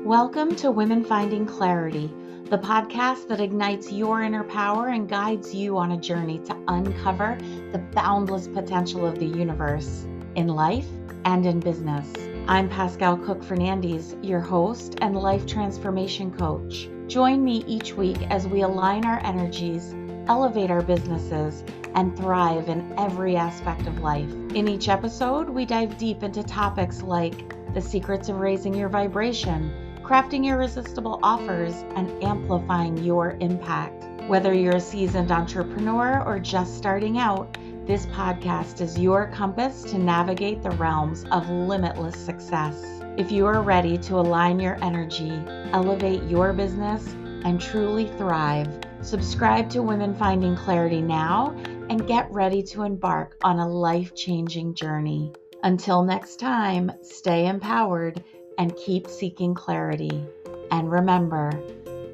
Welcome to Women Finding Clarity, the podcast that ignites your inner power and guides you on a journey to uncover the boundless potential of the universe in life and in business. I'm Pascale Cook-Fernandez, your host and life transformation coach. Join me each week as we align our energies, elevate our businesses, and thrive in every aspect of life. In each episode, we dive deep into topics like the secrets of raising your vibration, crafting irresistible offers, and amplifying your impact. Whether you're a seasoned entrepreneur or just starting out, this podcast is your compass to navigate the realms of limitless success. If you are ready to align your energy, elevate your business, and truly thrive, subscribe to Women Finding Clarity now and get ready to embark on a life-changing journey. Until next time, stay empowered and keep seeking clarity. And remember,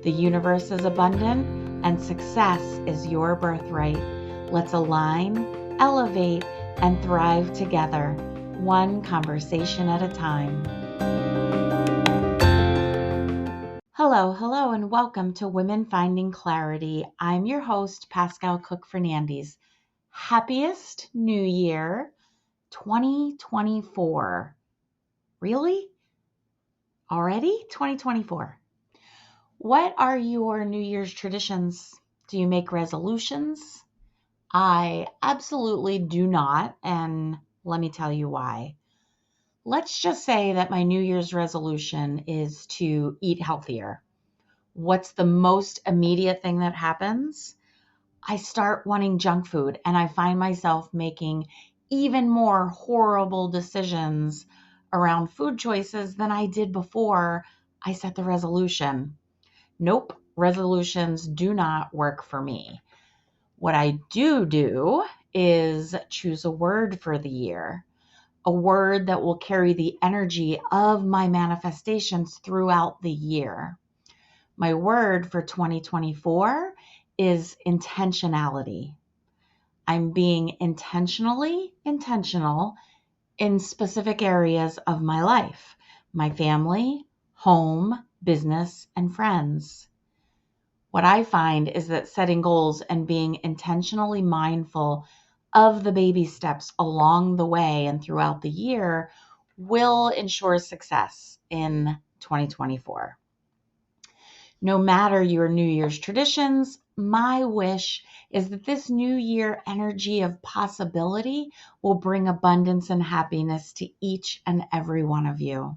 the universe is abundant and success is your birthright. Let's align, elevate, and thrive together, one conversation at a time. Hello, and welcome to Women Finding Clarity. I'm your host, Pascale Cook-Fernandez. Happiest New Year 2024. Really? Already? 2024. What are your New Year's traditions? Do you make resolutions? I absolutely do not, and let me tell you why. Let's just say that my New Year's resolution is to eat healthier. What's the most immediate thing that happens? I start wanting junk food, and I find myself making even more horrible decisions around food choices than I did before I set the resolution. Nope, resolutions do not work for me. What I do is choose a word for the year, a word that will carry the energy of my manifestations throughout the year. My word for 2024 is intentionality. I'm being intentionally intentional in specific areas of my life, my family, home, business, and friends. What I find is that setting goals and being intentionally mindful of the baby steps along the way and throughout the year will ensure success in 2024. No matter your New Year's traditions, my wish is that this new year energy of possibility will bring abundance and happiness to each and every one of you.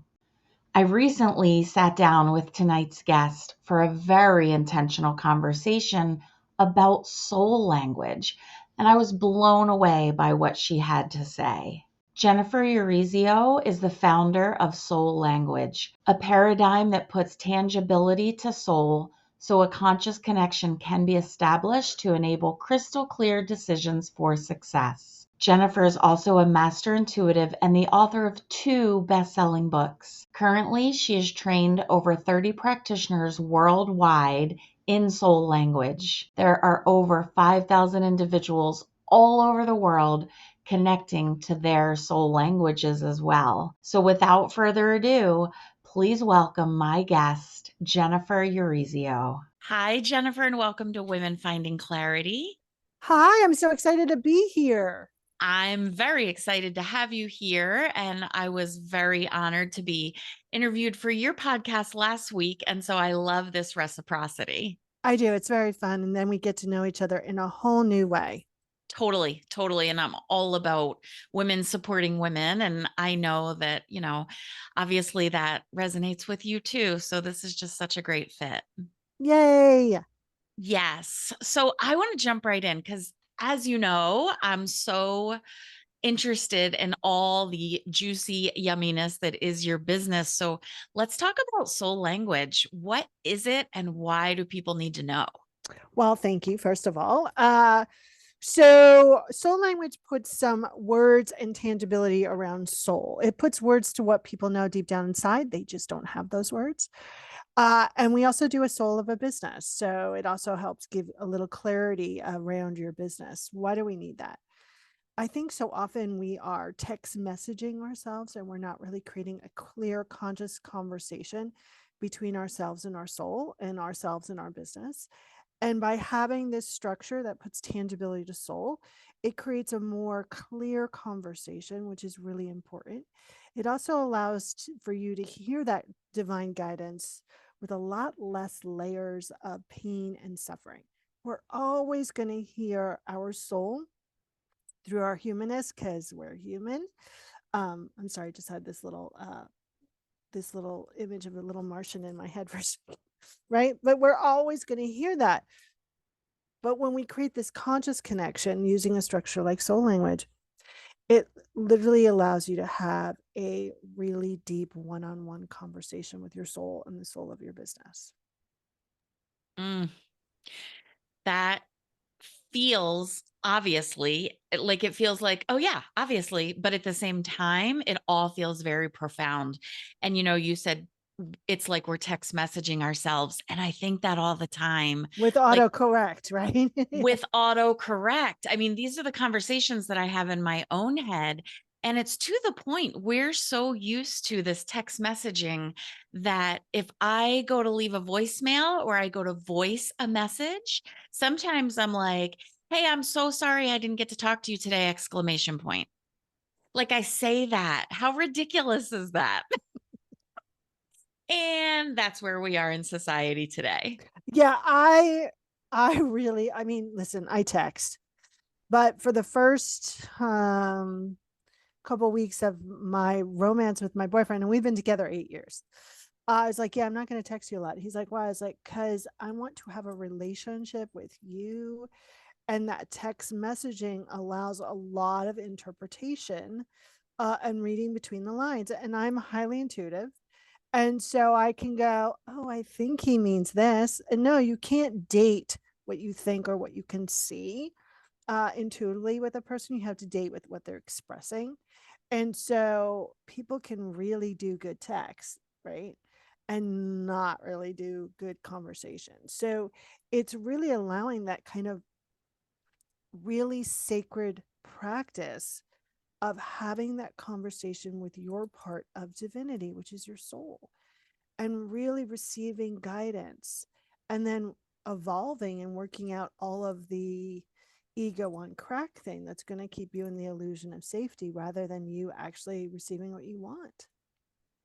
I recently sat down with tonight's guest for a very intentional conversation about soul language, and I was blown away by what she had to say. Jennifer Urezzio is the founder of Soul Language, a paradigm that puts tangibility to soul so a conscious connection can be established to enable crystal clear decisions for success. Jennifer is also a master intuitive and the author of 2 best-selling books. Currently, she has trained over 30 practitioners worldwide in soul language. There are over 5,000 individuals all over the world connecting to their soul languages as well. So without further ado, please welcome my guest, Jennifer Urezzio. Hi, Jennifer, and welcome to Women Finding Clarity. Hi, I'm so excited to be here. I'm very excited to have you here, and I was very honored to be interviewed for your podcast last week, and so I love this reciprocity. I do. It's very fun. And then we get to know each other in a whole new way. Totally. And I'm all about women supporting women. And I know that, obviously that resonates with you too. So this is just such a great fit. Yay. Yes. So I want to jump right in because, as you know, I'm so interested in all the juicy yumminess that is your business. So let's talk about soul language. What is it and why do people need to know? Well, thank you, first of all. So soul language puts some words and tangibility around soul. It puts words to what people know deep down inside. They just don't have those words. And we also do a soul of a business. So it also helps give a little clarity around your business. Why do we need that? I think so often we are text messaging ourselves and we're not really creating a clear, conscious conversation between ourselves and our soul and ourselves and our business. And by having this structure that puts tangibility to soul, it creates a more clear conversation, which is really important. It also allows for you to hear that divine guidance with a lot less layers of pain and suffering. We're always going to hear our soul through our humanness because we're human. I'm sorry, I just had this little image of a little Martian in my head for a second, right? But we're always going to hear that. But when we create this conscious connection using a structure like soul language, it literally allows you to have a really deep one-on-one conversation with your soul and the soul of your business. Mm, that feels obviously like it feels like, oh, yeah, obviously. But at the same time, it all feels very profound. And, you said it's like we're text messaging ourselves. And I think that all the time, With like autocorrect, right? with autocorrect. I mean, these are the conversations that I have in my own head. And it's to the point we're so used to this text messaging that if I go to leave a voicemail or I go to voice a message, sometimes I'm like, hey, I'm so sorry I didn't get to talk to you today, exclamation point. Like I say that. How ridiculous is that? And that's where we are in society today. Yeah, I mean, listen, I text, but for the first couple of weeks of my romance with my boyfriend, and we've been together 8 years. I was like, yeah, I'm not going to text you a lot. He's like, why? I was like, because I want to have a relationship with you. And that text messaging allows a lot of interpretation and reading between the lines. And I'm highly intuitive. And so I can go, oh, I think he means this. And no, you can't date what you think or what you can see intuitively with a person. You have to date with what they're expressing. And so people can really do good text, right? And not really do good conversation. So it's really allowing that kind of really sacred practice of having that conversation with your part of divinity, which is your soul, and really receiving guidance and then evolving and working out all of the ego on crack thing that's going to keep you in the illusion of safety rather than you actually receiving what you want.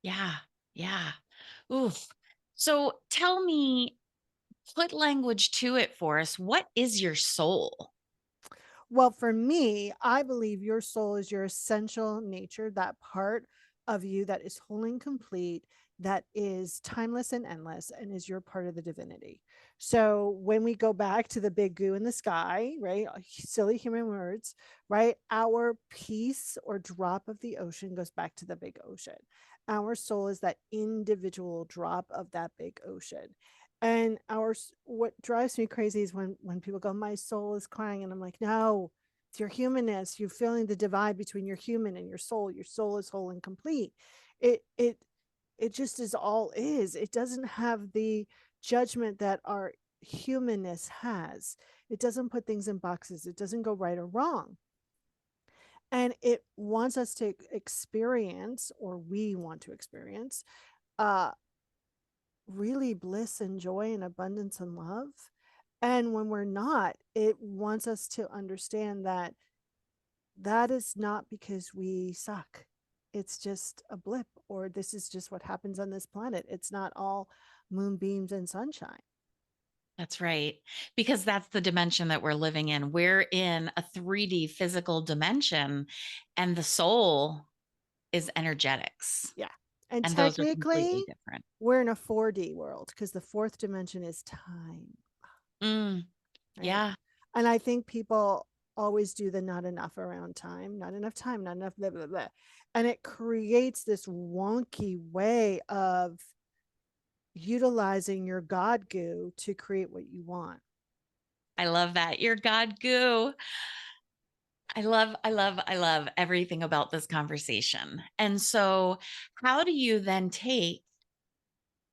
Yeah. Yeah. Oof. So tell me, put language to it for us. What is your soul? Well, for me, I believe your soul is your essential nature, that part of you that is whole and complete, that is timeless and endless, and is your part of the divinity. So when we go back to the big goo in the sky, right? Silly human words, right? Our piece or drop of the ocean goes back to the big ocean. Our soul is that individual drop of that big ocean. And what drives me crazy is when people go, my soul is crying, and I'm like, no, it's your humanness. You're feeling the divide between your human and your soul. Your soul is whole and complete. It it it just is all is. It doesn't have the judgment that our humanness has. It doesn't put things in boxes. It doesn't go right or wrong. And it wants us to experience, or we want to experience, uh really bliss and joy and abundance and love. And when we're not, it wants us to understand that that is not because we suck. It's just a blip, or this is just what happens on this planet. It's not all moonbeams and sunshine. That's right. Because that's the dimension that we're living in. We're in a 3D physical dimension, and the soul is energetics. Yeah. And And those are technically, completely different. we're in a 4D world because the fourth dimension is time, Mm, right? yeah, And I think people always do the not enough around time, not enough, blah, blah, blah. And it creates this wonky way of utilizing your God goo to create what you want. I love that. You're God goo. I love everything about this conversation. And so, how do you then take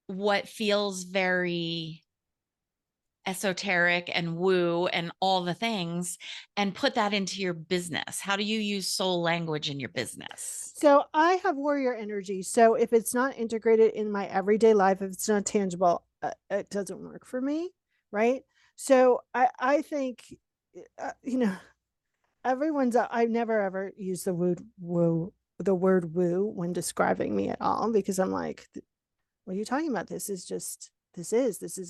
what feels very esoteric and woo and all the things and put that into your business? How do you use soul language in your business? So I have warrior energy. So if it's not integrated in my everyday life, if it's not tangible, it doesn't work for me. Right. So I think, you know, everyone's, I've never ever used the word woo when describing me at all, because I'm like, what are you talking about? This is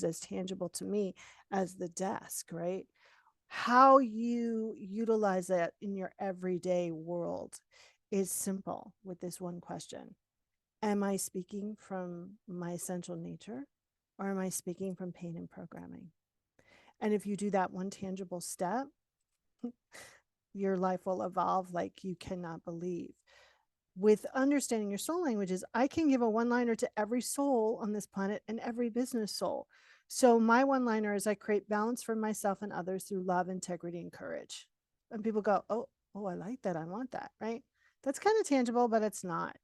as tangible to me as the desk, right? How you utilize that in your everyday world is simple with this one question. Am I speaking from my essential nature, or am I speaking from pain and programming? And if you do that one tangible step, your life will evolve like you cannot believe. With understanding your soul languages, I can give a one liner to every soul on this planet and every business soul. So, my one liner is I create balance for myself and others through love, integrity, and courage. And people go, oh, I like that. I want that. Right. That's kind of tangible, but it's not.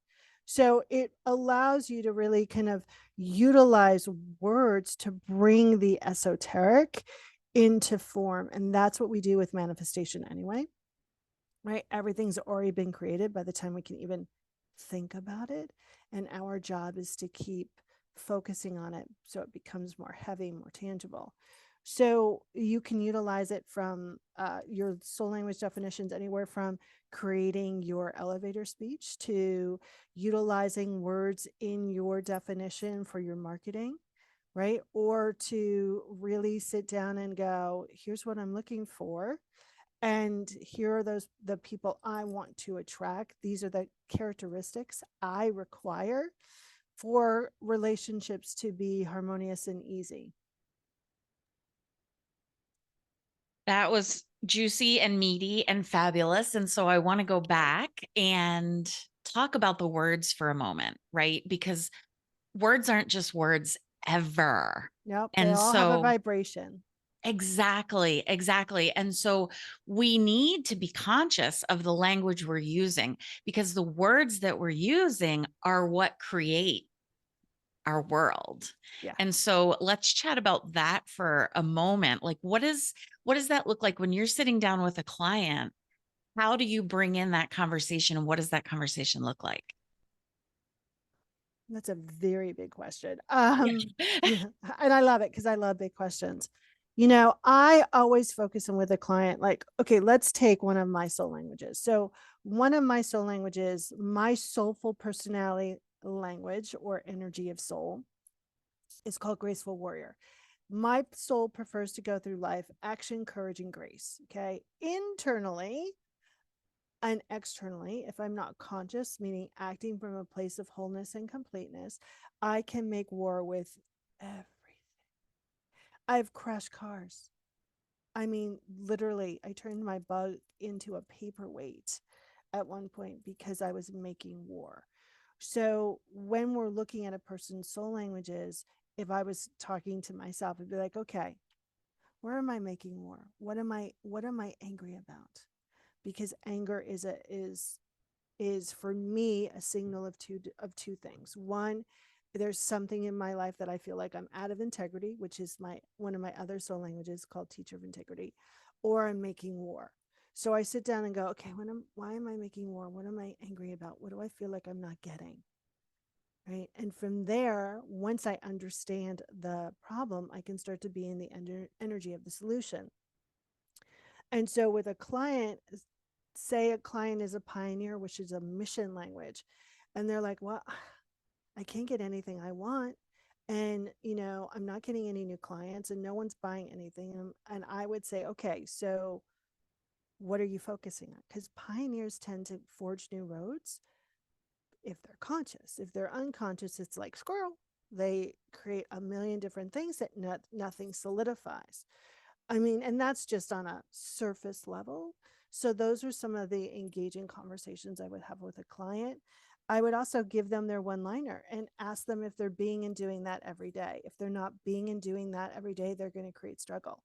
So, it allows you to really kind of utilize words to bring the esoteric into form. And that's what we do with manifestation anyway, right? Everything's already been created by the time we can even think about it. And our job is to keep focusing on it so it becomes more heavy, more tangible. So you can utilize it from your soul language definitions, anywhere from creating your elevator speech to utilizing words in your definition for your marketing, right? Or to really sit down and go, here's what I'm looking for, and here are the people I want to attract. These are the characteristics I require for relationships to be harmonious and easy. That was juicy and meaty and fabulous. And so I want to go back and talk about the words for a moment, right? Because words aren't just words ever. Nope, they And all have a so, vibration. exactly, exactly. And so we need to be conscious of the language we're using because the words that we're using are what create our world. Yeah. And so let's chat about that for a moment. Like what does that look like when you're sitting down with a client? How do you bring in that conversation and what does that conversation look like? That's a very big question. Yeah. Yeah, and I love it because I love big questions. I always focus on with a client, like, okay, let's take one of my soul languages. So, one of my soul languages, my soulful personality language or energy of soul, is called Graceful Warrior. My soul prefers to go through life action, courage, and grace. Okay. Internally, and externally, if I'm not conscious, meaning acting from a place of wholeness and completeness, I can make war with everything. I've crashed cars. I mean, literally, I turned my bug into a paperweight at one point because I was making war. So when we're looking at a person's soul languages, if I was talking to myself, I'd be like, okay, where am I making war? What am I angry about? Because anger is for me a signal of two things. One, there's something in my life that I feel like I'm out of integrity, which is my one of my other soul languages called teacher of integrity, or I'm making war. So I sit down and go, okay, why am I making war? What am I angry about? What do I feel like I'm not getting? Right. And from there, once I understand the problem, I can start to be in the energy of the solution. And so with a client, say a client is a pioneer, which is a mission language, and they're like, well, I can't get anything I want. And, I'm not getting any new clients and no one's buying anything. And I would say, okay, so what are you focusing on? Because pioneers tend to forge new roads if they're conscious. If they're unconscious, it's like squirrel. They create a million different things that nothing solidifies. I mean, and that's just on a surface level. So those are some of the engaging conversations I would have with a client. I would also give them their one liner and ask them if they're being and doing that every day. If they're not being and doing that every day, they're going to create struggle.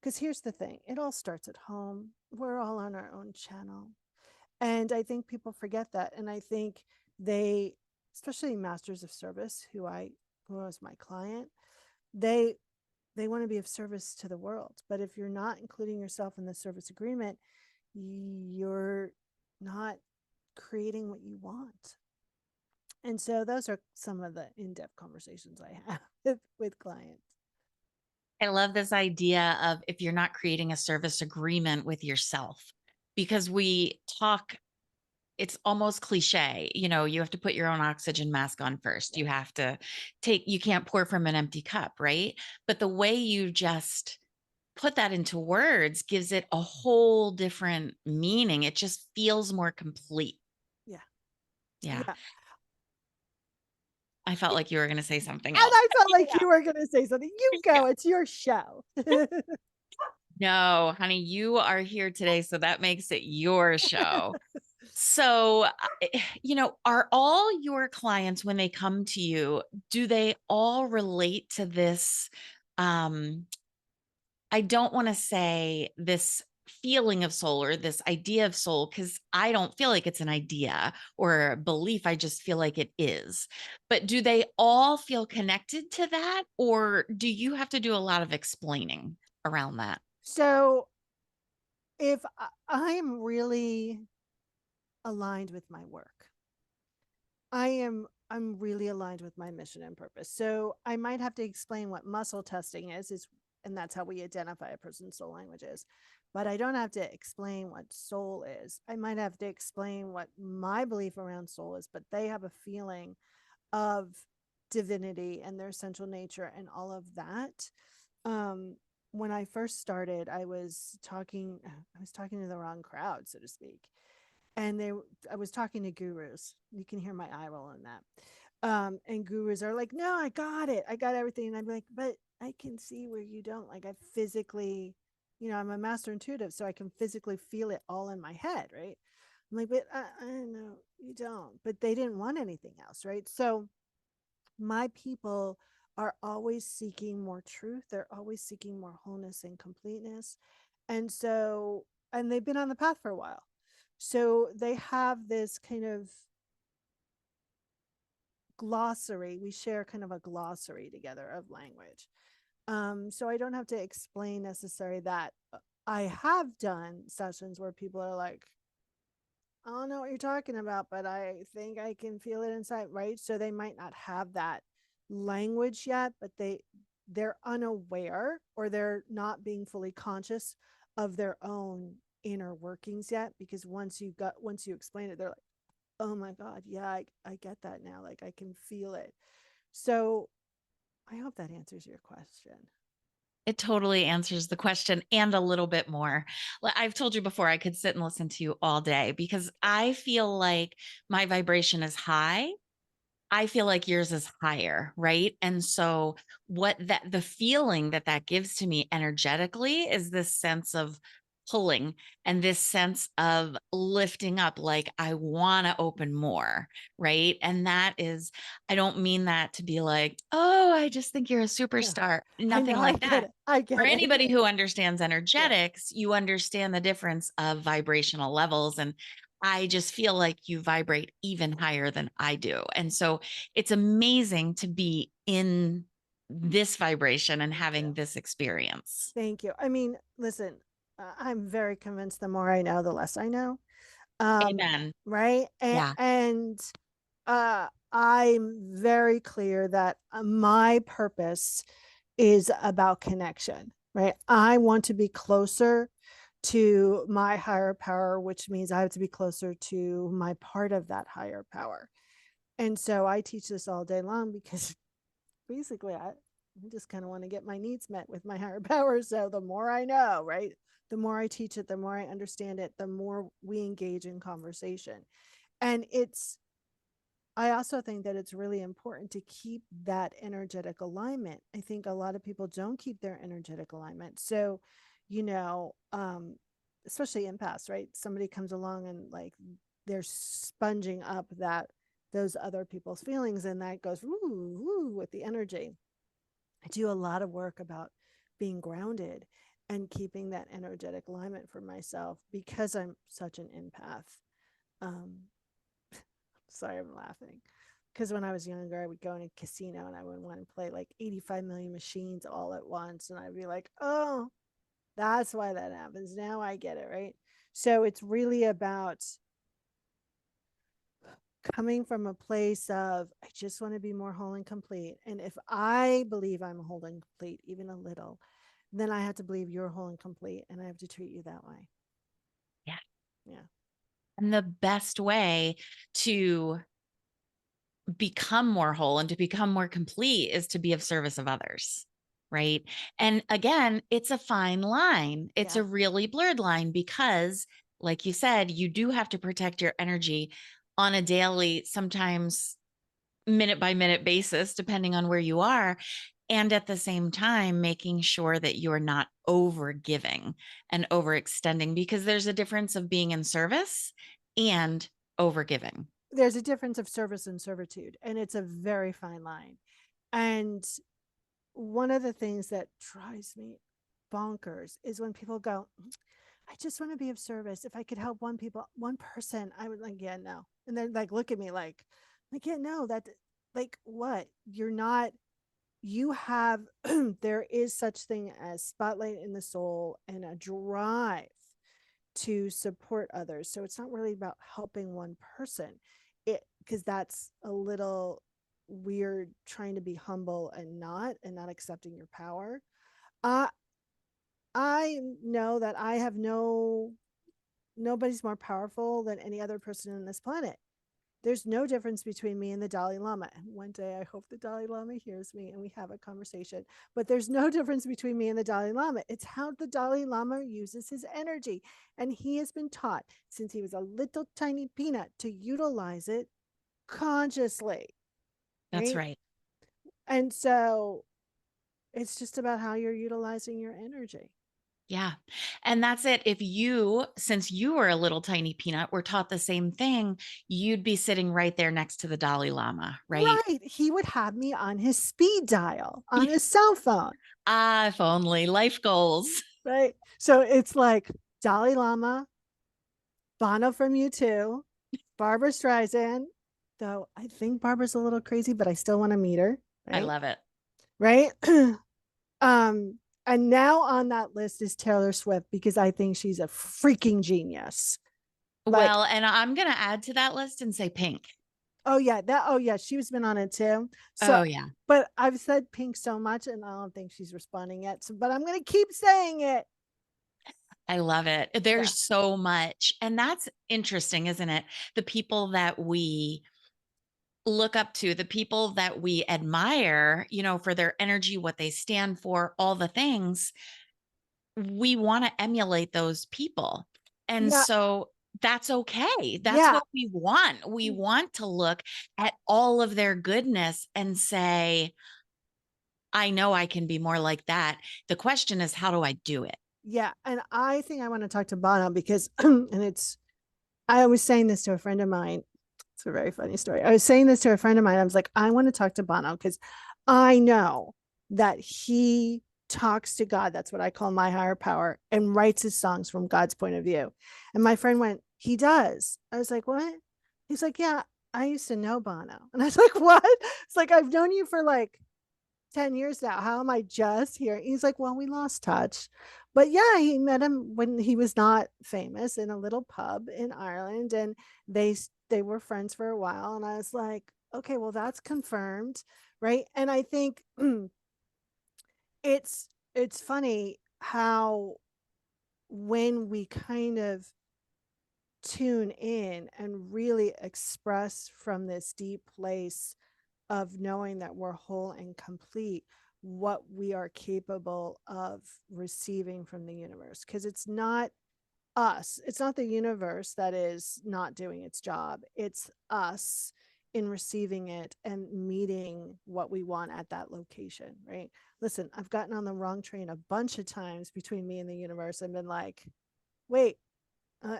Because here's the thing, it all starts at home. We're all on our own channel. And I think people forget that. And I think they, especially masters of service, who was my client, they they want to be of service to the world. But if you're not including yourself in the service agreement, you're not creating what you want. And so those are some of the in-depth conversations I have with clients. I love this idea of if you're not creating a service agreement with yourself, because we talk, it's almost cliche, you have to put your own oxygen mask on first. Yeah. You have to you can't pour from an empty cup, right? But the way you just put that into words gives it a whole different meaning. It just feels more complete. Yeah. Yeah. Yeah. I felt like you were going to say something And else. I felt like you were going to say something. You go, it's your show. No, honey, you are here today, so that makes it your show. So, are all your clients, when they come to you, do they all relate to this? Um, I don't want to say this feeling of soul or this idea of soul, because I don't feel like it's an idea or a belief. I just feel like it is. But do they all feel connected to that? Or do you have to do a lot of explaining around that? So if I am really aligned with my work, I'm really aligned with my mission and purpose. So I might have to explain what muscle testing is and that's how we identify a person's soul language is. But I don't have to explain what soul is. I might have to explain what my belief around soul is, but they have a feeling of divinity and their essential nature and all of that. Um, when I first started, I was talking to the wrong crowd, so to speak. And I was talking to gurus. You can hear my eye roll in that. And gurus are like, no, I got it. I got everything. And I'm like, but I can see where you don't. Like I physically, I'm a master intuitive, so I can physically feel it all in my head, right? I'm like, but I know you don't. But they didn't want anything else, right? So my people are always seeking more truth. They're always seeking more wholeness and completeness. And so, and they've been on the path for a while. So they have this kind of glossary. We share kind of a glossary together of language. So I don't have to explain necessarily that. I have done sessions where people are like, I don't know what you're talking about, but I think I can feel it inside, right? So they might not have that language yet, but they're unaware or they're not being fully conscious of their own inner workings yet, because once you explain it, they're like, oh my God, yeah, I get that now. Like I can feel it. So I hope that answers your question. It totally answers the question and a little bit more. I've told you before, I could sit and listen to you all day because I feel like my vibration is high. I feel like yours is higher, right? And so the feeling that gives to me energetically is this sense of pulling and this sense of lifting up, like I want to open more, right? And that is, I don't mean that to be like, oh, I just think you're a Yeah, superstar, I know. nothing I like get that. it. I For get it. anybody who understands Yeah. energetics, you understand the difference of vibrational levels. And I just feel like you vibrate even higher than I do. And so it's amazing to be in this vibration and Thank having you. this experience. Thank you. I mean, listen, I'm very convinced the more I know, the less I know. Amen. Right. Yeah. And I'm very clear that my purpose is about connection, right? I want to be closer to my higher power, which means I have to be closer to my part of that higher power. And so I teach this all day long because basically I just kind of want to get my needs met with my higher power. So the more I know, right? The more I teach it, the more I understand it, the more we engage in conversation. And I also think that it's really important to keep that energetic alignment. I think a lot of people don't keep their energetic alignment. So, you know, especially empaths, right? Somebody comes along and like they're sponging up those other people's feelings, and that goes woo with the energy. I do a lot of work about being grounded and keeping that energetic alignment for myself because I'm such an empath. Um, Sorry, I'm laughing. Because when I was younger, I would go in a casino and I would want to play like 85 million machines all at once. And I'd be like, oh, that's why that happens. Now I get it. Right. So it's really about coming from a place of, I just want to be more whole and complete. And if I believe I'm whole and complete, even a little, then I have to believe you're whole and complete and I have to treat you that way. Yeah. Yeah. And the best way to become more whole and to become more complete is to be of service of others. Right. And again, it's a fine line. It's Yeah. a really blurred line because, like you said, you do have to protect your energy on a daily, sometimes minute by minute basis, depending on where you are. And at the same time, making sure that you're not over giving and overextending because there's a difference of being in service and over giving. There's a difference of service and servitude, and it's a very fine line. And one of the things that drives me bonkers is when people go, I just want to be of service. If I could help one person, I would like, yeah, no. And then like look at me like, yeah, no, that like what? You're not, you have there is such thing as spotlight in the soul and a drive to support others. So it's not really about helping one person. It because that's a little weird trying to be humble and not accepting your power. Uh I know that I have nobody's more powerful than any other person on this planet. There's no difference between me and the Dalai Lama. And one day I hope the Dalai Lama hears me and we have a conversation. But there's no difference between me and the Dalai Lama. It's how the Dalai Lama uses his energy. And he has been taught since he was a little tiny peanut to utilize it consciously. That's Right. right. And so it's just about how you're utilizing your energy. Yeah. And that's it. If you, since you were a little tiny peanut, were taught the same thing, you'd be sitting right there next to the Dalai Lama, right? Right. He would have me on his speed dial on his cell phone. Ah, if only life goals. Right. So it's like Dalai Lama, Bono from U2, Barbara Streisand, though I think Barbara's a little crazy, but I still want to meet her. I Right. love it. Right. um, and now on that list is Taylor Swift because I think she's a freaking genius. Like, Well, and I'm going to add to that list and say pink. oh yeah, she's been on it too. So, Oh, yeah. but I've said Pink so much and I don't think she's responding yet. So, but I'm gonna keep saying it. I love it. Yeah. There's so much. And that's interesting, isn't it? The people that we look up to, the people that we admire, for their energy, what they stand for, all the things, we want to emulate those people. And Yeah. so that's okay. That's Yeah. what we want. We want to look at all of their goodness and say, I know I can be more like that. The question is, how do I do it? Yeah. And I think I want to talk to Bono because, and I was saying this to a friend of mine. It's a very funny story. I was saying this to a friend of mine. I was like, I want to talk to Bono because I know that he talks to God. That's what I call my higher power and writes his songs from God's point of view. And my friend went, he does. I was like, what? He's like, yeah, I used to know Bono. And I was like, what? It's like, I've known you for like 10 years now. How am I just here? He's like, well, we lost touch. But yeah, he met him when he was not famous in a little pub in Ireland and they were friends for a while and I was like, okay, well that's confirmed, right? And I think it's funny how when we kind of tune in and really express from this deep place of knowing that we're whole and complete what we are capable of receiving from the universe because it's not us, it's not the universe that is not doing its job, it's us in receiving it and meeting what we want at that location. Right. Listen, I've gotten on the wrong train a bunch of times between me and the universe and been like, wait, uh,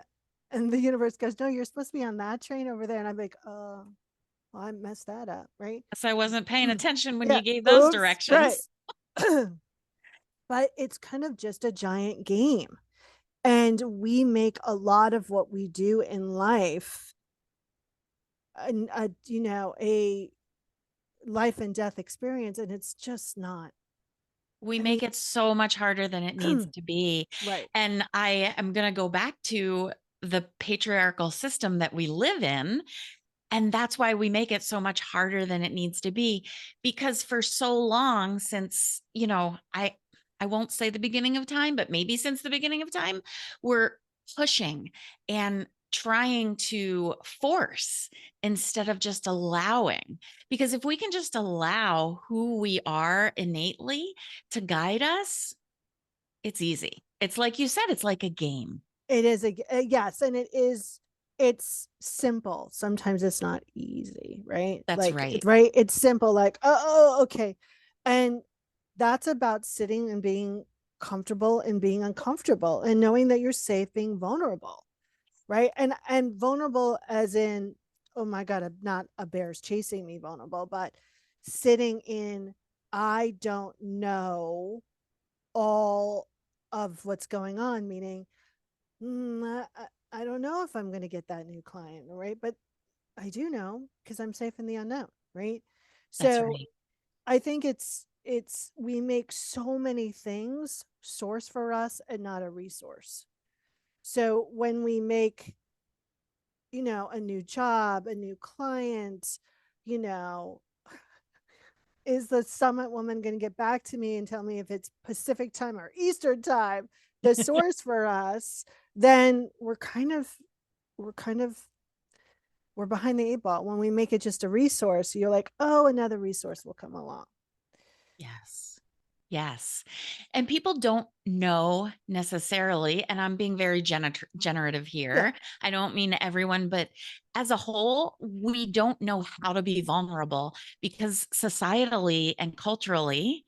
and the universe goes, no, you're supposed to be on that train over there, and I'm like, well, I messed that up, right? So I wasn't paying attention when Yeah. you gave those Oops. Right. directions. But it's kind of just a giant game. And we make a lot of what we do in life a life and death experience, and it's just not. We I mean, make it so much harder than it needs to be. right. And I am going to go back to the patriarchal system that we live in. And that's why we make it so much harder than it needs to be. Because for so long, since, I won't say the beginning of time, but maybe since the beginning of time, we're pushing and trying to force instead of just allowing. Because if we can just allow who we are innately to guide us, it's easy. It's like you said, it's like a game. It is a yes, and it's simple. Sometimes it's not easy, right? That's Like right. it's right, it's simple, like, oh, okay. And that's about sitting and being comfortable and being uncomfortable and knowing that you're safe being vulnerable, right? And vulnerable as in, oh my God, I'm not a bear's chasing me vulnerable, but sitting in, I don't know all of what's going on, meaning, I don't know if I'm going to get that new client, right? But I do know because I'm safe in the unknown, right? That's So right. I think it's we make so many things source for us and not a resource. So when we make, a new job, a new client, you know, is the summit woman going to get back to me and tell me if it's Pacific time or Eastern time, the source for us, then we're kind of we're behind the eight ball. When we make it just a resource, you're like, oh, another resource will come along. Yes. Yes. And people don't know necessarily, and I'm being very generative Yeah. here. I don't mean everyone, but as a whole, we don't know how to be vulnerable because societally and culturally,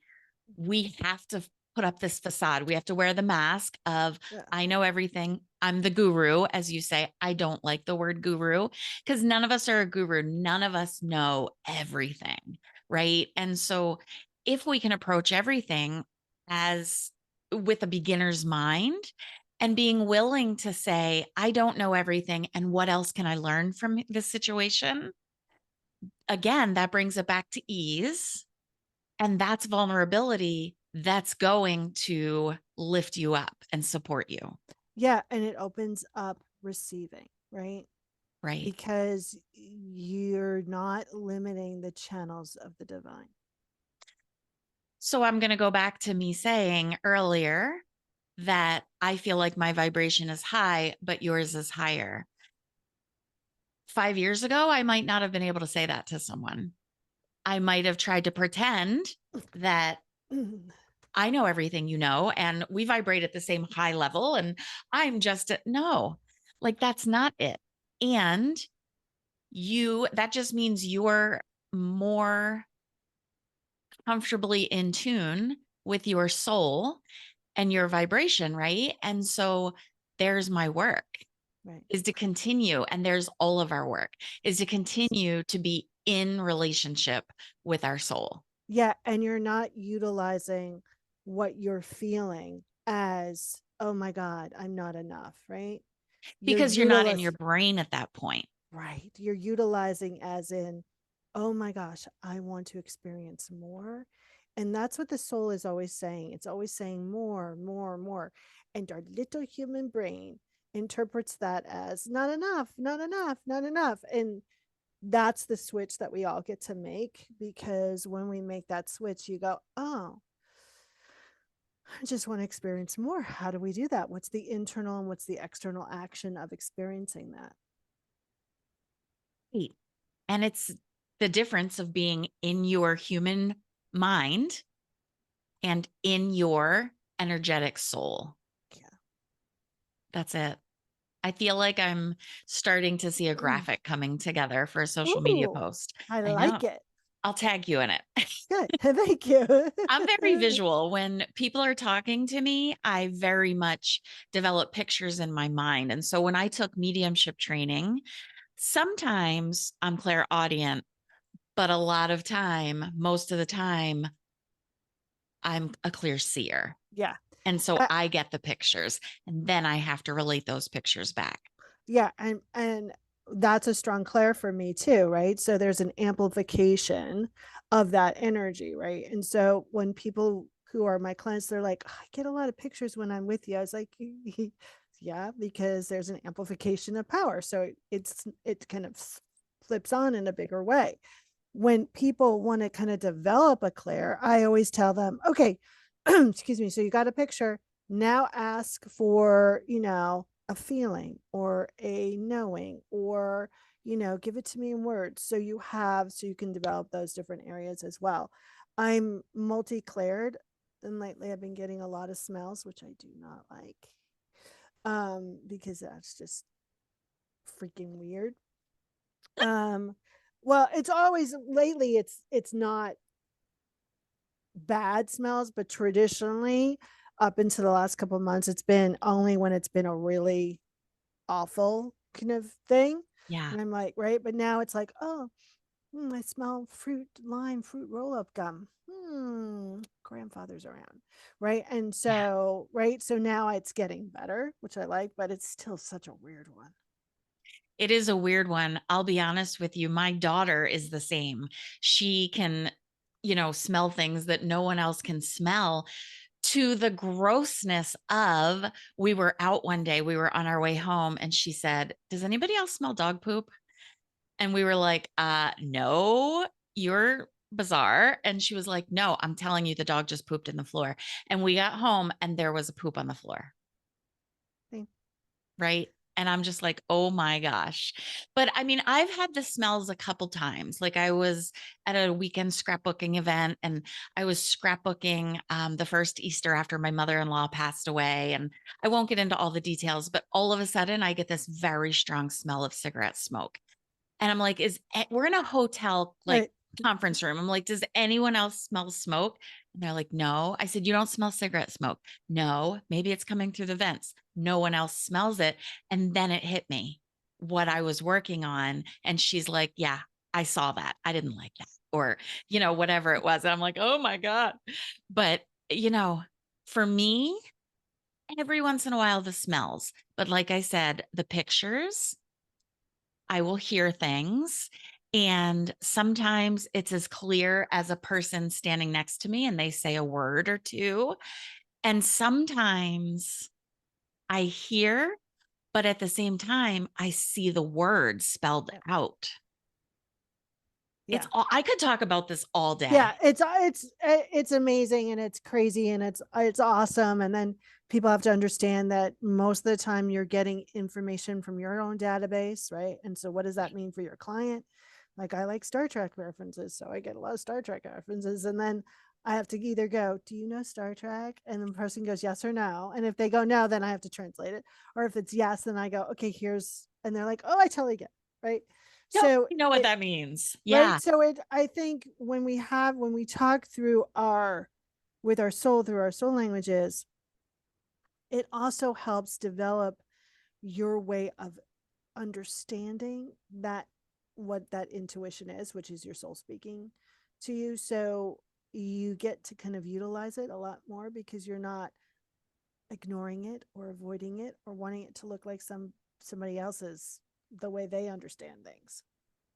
we have to put up this facade. We have to wear the mask of, Yeah. I know everything. I'm the guru, as you say. I don't like the word guru because none of us are a guru. None of us know everything. Right. And so if we can approach everything as with a beginner's mind and being willing to say, I don't know everything. And what else can I learn from this situation? Again, that brings it back to ease, and that's vulnerability that's going to lift you up and support you. Yeah. And it opens up receiving, right? Right. Because you're not limiting the channels of the divine. So I'm going to go back to me saying earlier that I feel like my vibration is high, but yours is higher. 5 years ago, I might not have been able to say that to someone. I might have tried to pretend that I know everything you know, and we vibrate at the same high level. And I'm just, no, like that's not it. And that just means you're more comfortably in tune with your soul and your vibration, right? And so there's my work, Right. is to continue, and there's all of our work, is to continue to be in relationship with our soul. Yeah. And you're not utilizing what you're feeling as, oh my God, I'm not enough, right? You're Because you're not in your utilizing, brain at that point. right. You're utilizing as in, oh my gosh, I want to experience more. And that's what the soul is always saying. It's always saying more, more, more. And our little human brain interprets that as not enough, not enough, not enough. And that's the switch that we all get to make, because when we make that switch, you go, oh, I just want to experience more. How do we do that? What's the internal and what's the external action of experiencing that? Right. And it's the difference of being in your human mind and in your energetic soul. Yeah. That's it. I feel like I'm starting to see a graphic coming together for a social media Ooh, post. I I know. like it. I'll tag you in it. Good. Thank you. I'm very visual. When people are talking to me, I very much develop pictures in my mind. And so when I took mediumship training, sometimes I'm clairaudient, but a lot of time, most of the time, I'm a clear seer. Yeah. And so Uh, I get the pictures and then I have to relate those pictures back. yeah. And that's a strong clair for me too, right? So there's an amplification of that energy, right? And so when people who are my clients, they're like, "Oh, I get a lot of pictures when I'm with you." I was like, yeah, because there's an amplification of power. So it kind of flips on in a bigger way. When people want to kind of develop a clair, I always tell them, okay, excuse me, so you got a picture. Now ask for, a feeling or a knowing, or, give it to me in words. So you can develop those different areas as well. I'm multi-claired, and lately I've been getting a lot of smells, which I do not like. Because that's just freaking weird. Um, well, it's always lately it's not bad smells, but traditionally up into the last couple of months, it's been only when it's been a really awful kind of thing. Yeah. And I'm like, right. But now it's like, oh, I smell fruit roll up gum. Grandfather's around. Right. And Yeah. so, right. So now it's getting better, which I like, but it's still such a weird one. It is a weird one. I'll be honest with you. My daughter is the same. She can, smell things that no one else can smell, to the grossness of, we were out one day, we were on our way home, and she said, "Does anybody else smell dog poop?" And we were like, no, you're bizarre. And she was like, "No, I'm telling you, the dog just pooped in the floor." And we got home and there was a poop on the floor. Thing. Right. And I'm just like, oh my gosh. But I mean, I've had the smells a couple times. Like I was at a weekend scrapbooking event and I was scrapbooking the first Easter after my mother-in-law passed away. And I won't get into all the details, but all of a sudden I get this very strong smell of cigarette smoke. And I'm like, we're in a hotel like Right. conference room. I'm like, does anyone else smell smoke? And they're like, no. I said, you don't smell cigarette smoke. No, maybe it's coming through the vents. No one else smells it. And then it hit me what I was working on. And she's like, yeah, I saw that. I didn't like that. Or, whatever it was. And I'm like, oh my God. But, for me, every once in a while, the smells. But like I said, the pictures, I will hear things. And sometimes it's as clear as a person standing next to me and they say a word or two. And sometimes I hear, but at the same time, I see the words spelled Yeah. out. Yeah. I could talk about this all Yeah, day. it's amazing, and it's crazy, and it's awesome. And then people have to understand that most of the time you're getting information from your own database, right? And so what does that mean for your client? Like, I like Star Trek references, so I get a lot of Star Trek references, and then I have to either go, "Do you know Star Trek?" And the person goes yes or no, and if they go no, then I have to translate it. Or if it's yes, then I go, "Okay, here's," and they're like, "Oh, I totally get it," right? Don't So you know what it that means? right, Yeah, so it I think when we talk through our with our soul through our soul languages, it also helps develop your way of understanding that, what that intuition is, which is your soul speaking to you. So you get to kind of utilize it a lot more, because you're not ignoring it or avoiding it or wanting it to look like somebody else's, the way they understand things.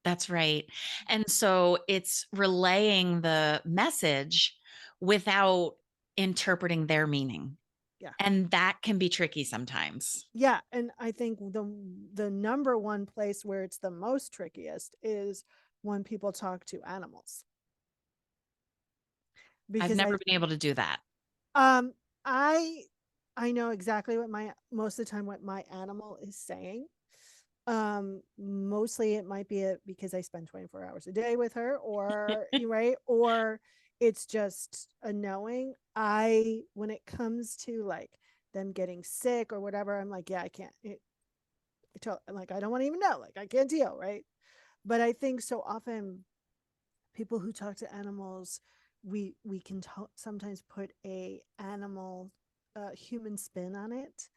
that's right. And so it's relaying the message without interpreting their meaning. Yeah. And that can be tricky sometimes. Yeah, and I think the number one place where it's the most trickiest is when people talk to animals, I've because never been able to do that. um I I know exactly what my most of the time what my animal is saying. Mostly it might be because I spend 24 hours a day with her, or right, or it's just a knowing. I When it comes to like them getting sick or whatever, I'm like, yeah, I can't. Like, I don't want to even know. Like, I can't deal, right? But I think so often people who talk to animals, we can sometimes put a animal human spin on it,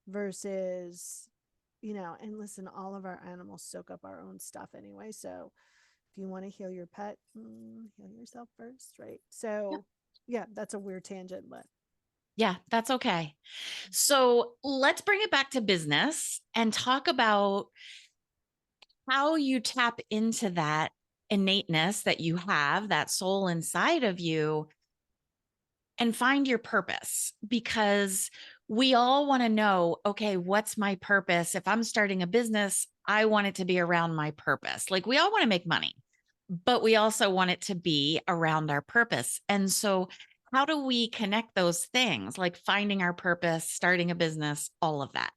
versus, and listen, all of our animals soak up our own stuff anyway. So if you want to heal your pet, heal yourself first, right? Yeah. So yeah, that's a weird tangent, but Yeah, that's okay. So let's bring it back to business and talk about how you tap into that innateness that you have, that soul inside of you, and find your purpose, because we all want to know, okay, what's my purpose? If I'm starting a business, I want it to be around my purpose. Like we all want to make money, but we also want it to be around our purpose. And so, how do we connect those things, like finding our purpose, starting a business, all of that?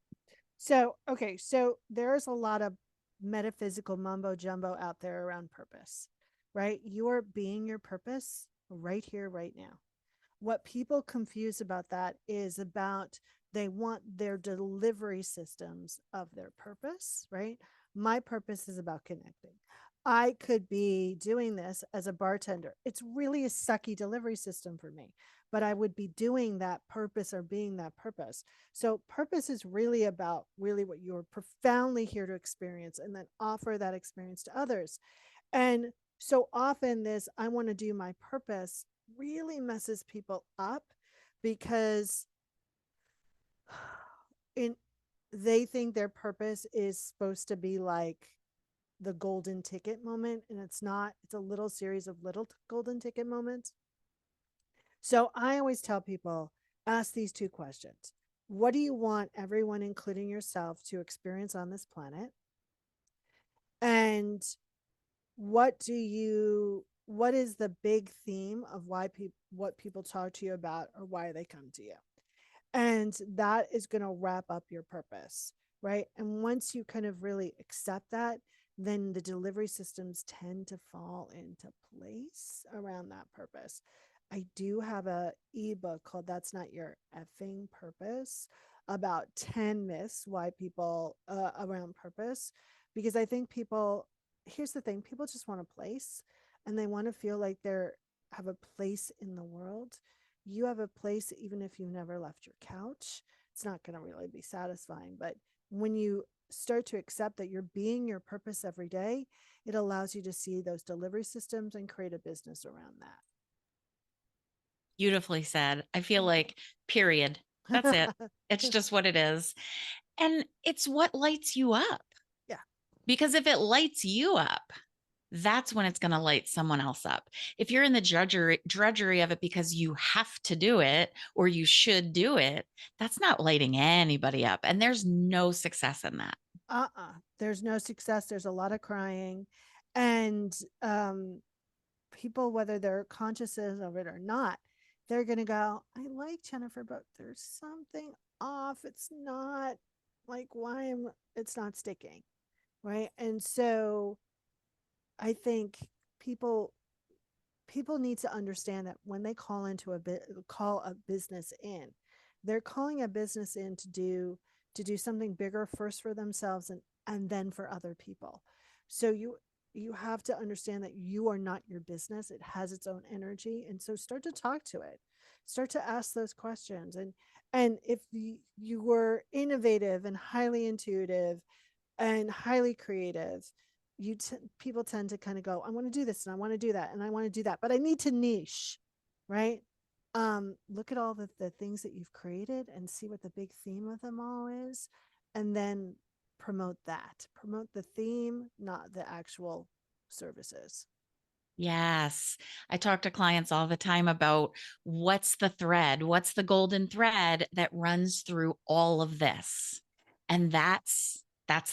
So, okay, so there's a lot of metaphysical mumbo jumbo out there around purpose, right? You're being your purpose right here, right now. What people confuse about that is about they want their delivery systems of their purpose, right? My purpose is about connecting. I could be doing this as a bartender. It's really a sucky delivery system for me, but I would be doing that purpose or being that purpose. So, purpose is really about really what you're profoundly here to experience and then offer that experience to others. And so often, this I want to do my purpose really messes people up because in they think their purpose is supposed to be like the golden ticket moment, and it's not. It's a little series of little golden ticket moments. So I always tell people, ask these two questions. What do you want everyone, including yourself, to experience on this planet? And what is the big theme of why people what people talk to you about or why they come to you? And that is going to wrap up your purpose, right? And once you kind of really accept that, then the delivery systems tend to fall into place around that purpose. I do have a ebook called That's Not Your Effing Purpose, about 10 myths why people around purpose, because I think people, here's the thing, people just want a place and they want to feel like they're have a place in the world. You have a place even if you've never left your couch. It's not going to really be satisfying, but when you start to accept that you're being your purpose every day, it allows you to see those delivery systems and create a business around Beautifully said. I feel like, period. That's it. that. It's just what it is. And it's what lights you up. Yeah. Because if it lights you up, that's when it's going to light someone else up. If you're in the drudgery of it because you have to do it or you should do it, that's not lighting anybody up. And there's no success in that. There's no success. There's a lot of crying. And people, whether they're conscious of it or not, they're going to go, I like Jennifer, but there's something off. It's not like why am it's not sticking. Right. And so I think people people need to understand that when they call a business in, they're calling a business in to do something bigger first for themselves and then for other people. So you have to understand that you are not your business. It has its own energy, and so start to talk to it, start to ask those questions. And if you were innovative and highly intuitive and highly creative, people tend to kind of go, I want to do this and I want to do that and I want to do that, but I need to niche, right? Look at all the things that you've created and see what the big theme of them all is, and then promote the theme, not the actual services. Yes. I talk to clients all the time about what's the thread, what's the golden thread that runs through all of this. And that's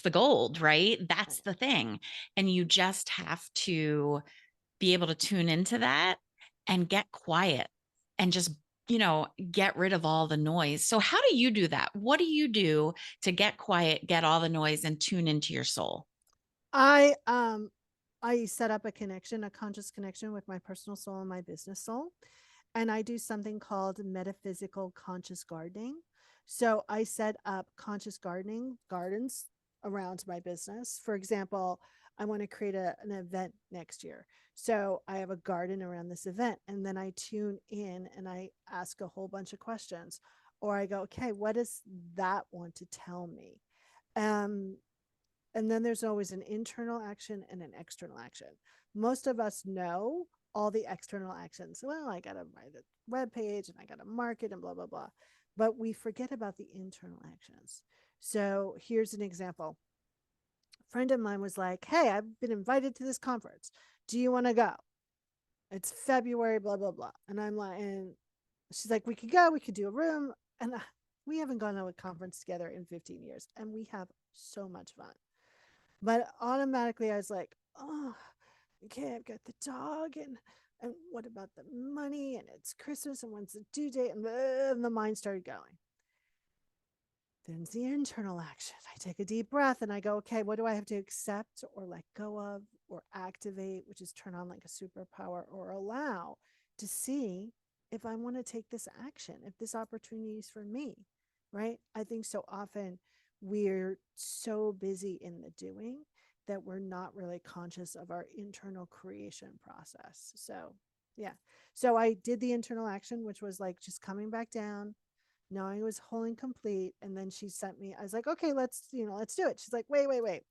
the gold, right? That's the thing. And you just have to be able to tune into that and get quiet and just, get rid of all the noise. So how do you do that? What do you do to get quiet, get all the noise and tune into your soul? I um I set up a connection, a conscious connection with my personal soul and my business soul. And I do something called metaphysical conscious gardening. So I set up conscious gardening gardens around my business. For example, I want to create an event next year. So I have a garden around this event, and then I tune in and I ask a whole bunch of questions. Or I go, okay, what does that want to tell me? Um, and then there's always an internal action and an external action. Most of us know all the external actions. Well, I got to write a web page and I got to market and blah, blah, blah. But we forget about the internal actions. So here's an example. friend of mine was like, hey, I've been invited to this conference. Do you want to go? It's February, blah, blah, blah. And I'm like, and she's like, we could go, we could do a room. And we haven't gone to a conference together in 15 years and we have so much fun. But automatically I was like, oh, okay, I've got the dog and what about the money? And it's Christmas and when's the due date? And the mind started going. Then's the internal action. I take a deep breath and I go, okay, what do I have to accept or let go of or activate, which is turn on like a superpower or allow to see if I want to take this action, if this opportunity is for me, right? I think so often we're so busy in the doing that we're not really conscious of our internal creation process. So, yeah. So I did the internal action, which was like just coming back down, knowing it was whole and complete. And then she sent me, I was like, okay, let's do it. She's like, wait.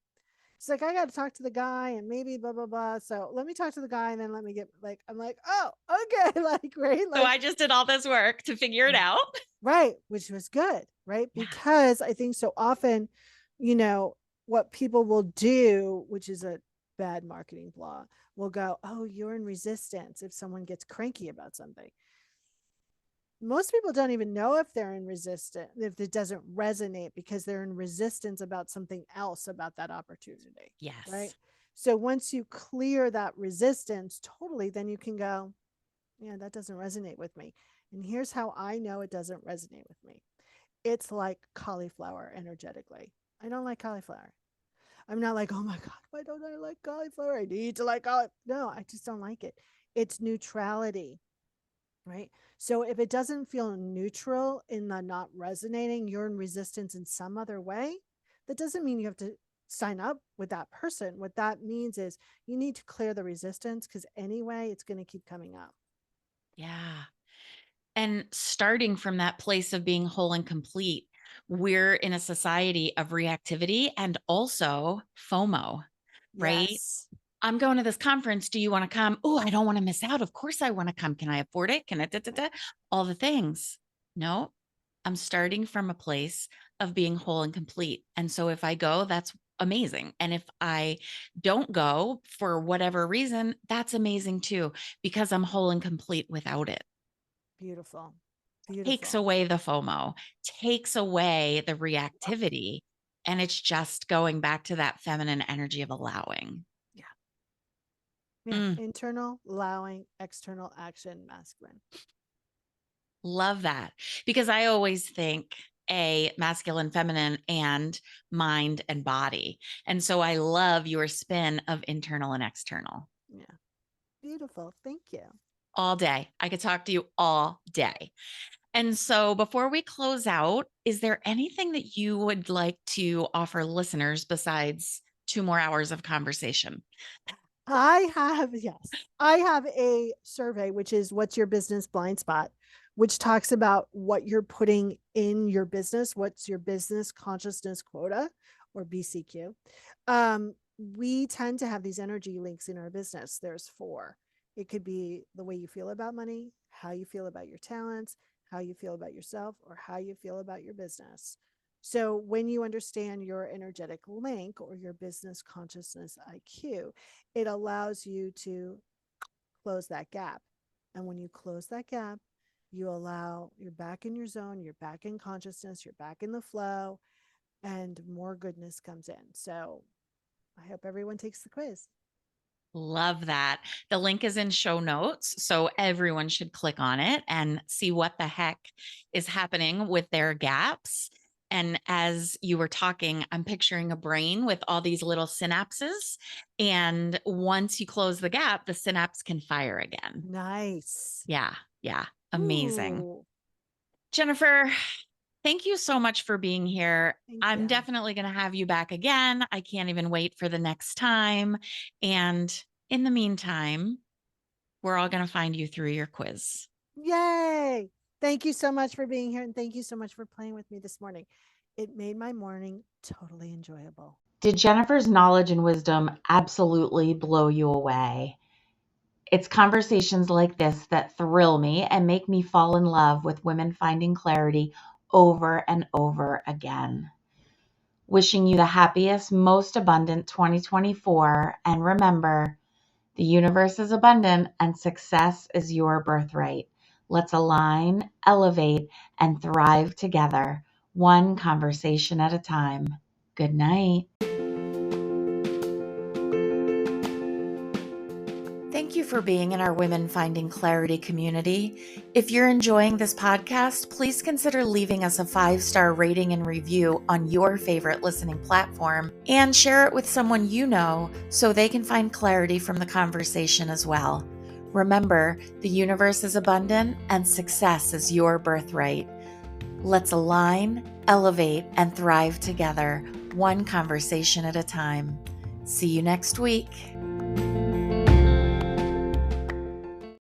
She's like, I got to talk to the guy and maybe blah, blah, blah. So let me talk to the guy and then let me get like, I'm like, oh, okay. Like, right. So Like, I just did all this work to figure it out. right. Which was good. Right. Yeah. Because I think so often, you know, what people will do, which is a bad marketing flaw, will go, oh, you're in resistance if someone gets cranky about something. Most people don't even know if they're in resistance, if it doesn't resonate because they're in resistance about something else about that opportunity. Right. Yes. So once you clear that resistance totally, then you can go, yeah, that doesn't resonate with me. And here's how I know it doesn't resonate with me. It's like cauliflower energetically. I don't like cauliflower. I'm not like, oh my God, why don't I like cauliflower? I need to like cauliflower. No, I just don't like it. It's neutrality, right? So if it doesn't feel neutral in the not resonating, you're in resistance in some other way. That doesn't mean you have to sign up with that person. What that means is you need to clear the resistance because anyway, it's going to keep coming up. Yeah. And starting from that place of being whole and complete, we're in a society of reactivity and also FOMO, right? Yes. I'm going to this conference. Do you want to come? Oh, I don't want to miss out. Of course I want to come. Can I afford it? Can I, da, da, da? All the things. No, I'm starting from a place of being whole and complete. And so if I go, that's amazing. And if I don't go for whatever reason, that's amazing too, because I'm whole and complete without it. Beautiful. Takes Beautiful. away the FOMO, takes away the reactivity. And it's just going back to that feminine energy of allowing. Yeah. Yeah. Mm. Internal, allowing, external action, masculine. Love that. Because I always think a masculine, feminine, and mind and body. And so I love your spin of internal and external Yeah. Beautiful. Thank you. all day. I could talk to you all day. And so before we close out, is there anything that you would like to offer listeners besides 2 more hours of conversation? I have a survey, which is what's your business blind spot, which talks about what you're putting in your business. What's your business consciousness quota or BCQ? We tend to have these energy links in our business. There's four. It could be the way you feel about money, how you feel about your talents, how you feel about yourself, or how you feel about your business. So when you understand your energetic link or your business consciousness IQ, it allows you to close that gap. And when you close that gap, you allow, you're back in your zone, you're back in consciousness, you're back in the flow, and more goodness comes in. So I hope everyone takes the quiz. Love that. The link is in show notes. So everyone should click on it and see what the heck is happening with their gaps. And as you were talking, I'm picturing a brain with all these little synapses. And once you close the gap, the synapse can fire again. Nice. Yeah. Yeah. Amazing. Ooh, Jennifer, thank you so much for being here. thank I'm you. definitely going to have you back again. I can't even wait for the next time. And in the meantime, we're all going to find you through your quiz. Yay. Thank you so much for being here. And thank you so much for playing with me this morning. It made my morning totally enjoyable. Did Jennifer's knowledge and wisdom absolutely blow you away? It's conversations like this that thrill me and make me fall in love with women finding clarity over and over again. Wishing you the happiest, most abundant 2024. And remember, the universe is abundant and success is your birthright. Let's align, elevate, and thrive together, one conversation at a time. Good night. Thank you for being in our Women Finding Clarity community. If you're enjoying this podcast, please consider leaving us a 5-star rating and review on your favorite listening platform and share it with someone you know so they can find clarity from the conversation as well. Remember, the universe is abundant and success is your birthright. Let's align, elevate, and thrive together, one conversation at a time. See you next week.